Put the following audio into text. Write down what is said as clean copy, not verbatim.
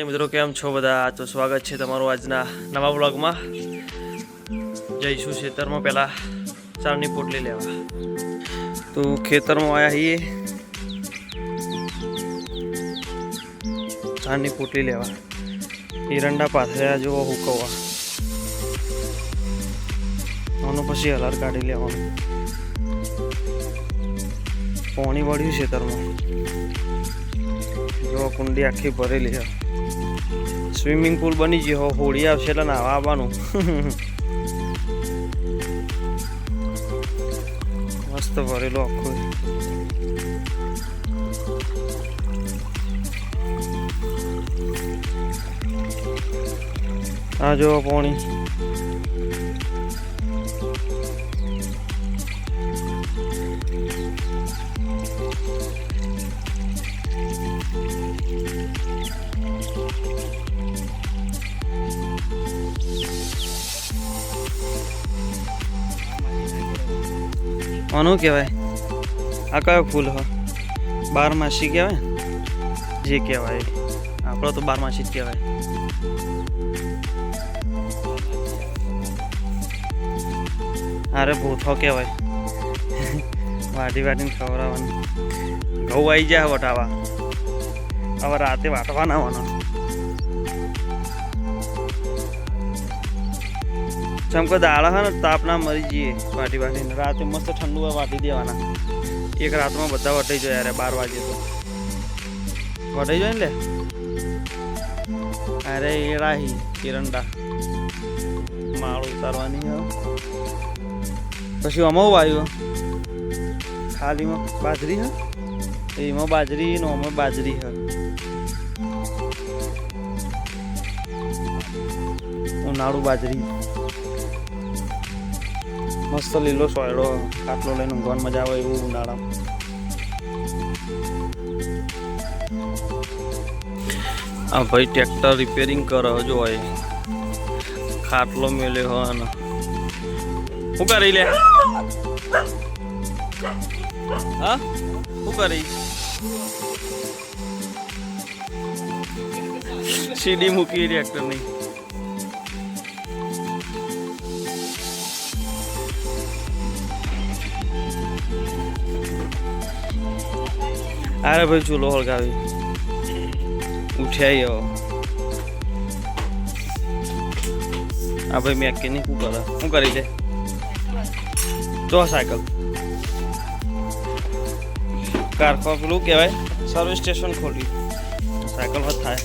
મિત્રો કેમ છો બધા? તો સ્વાગત છે તમારું આજના નવા વ્લોગમાં. જઈશું ખેતરમાં પહેલાં ચારની પોટલી લેવા. તો ખેતરમાં આવ્યા છીએ ચારની પોટલી લેવા. એરંડા પાથર્યા જેવો હુકવવા આનું પછી હલાર કાઢી લેવાનું. પાણી વળ્યું ખેતરમાં, જો કુંડી આખી ભરેલી છે. સ્વિમિંગ પુલ બની ગયો, હોળી આવશે એટલે નાવા આવવાનું. મસ્ત ભરેલો આખો. આ જો પાણી આનું કહેવાય. આ કયો ફૂલ હ? બારમાસી કહેવાય. જે કહેવાય આપણો તો બારમાસી જ કહેવાય. અરે ભૂથો કહેવાય. વાટી વાટીને ખવડાવવાનું. ઘઉં આવી જાય વટાવા. હવે રાતે વાટવાના આવવાના. ચમકો દાડા હોય ને તાપના મરી જઈએ વાટી વાટીને. રાતે મસ્ત ઠંડુ હોય વાટી દેવાના. એક રાતમાં બધા વટાઈ જાય. અરે 12 વાગે તો વટાઈ જાય ને લે. અરે એ રાહી એરંડા માળ ઉતારવાની હોય. પછી આમાં વાયુ ખાલીમાં બાજરી હ. એમાં બાજરી ને આમાં બાજરી હ. ઉનાળુ બાજરી મસ્ત લીલો સોયડો ખાટલો લઈને ઊંઘવાની મજા આવે એવું ઉનાળામાં. આ ભાઈ ટ્રેક્ટર રિપેરિંગ કરે જો હોય. ખાટલો મેલ્યો હોય ને શું કરી લે? હા શું કરી? સીડી મૂકી ટ્રેક્ટર ની. અરે ભાઈ ચૂલો હળગાવી ઉઠ્યા. આ ભાઈ મેકેનિક શું કરે? શું કરી છે? જો સાયકલ કારખો પેલું કહેવાય સર્વિસ સ્ટેશન ખોલ્યું. સાયકલ હોત થાય.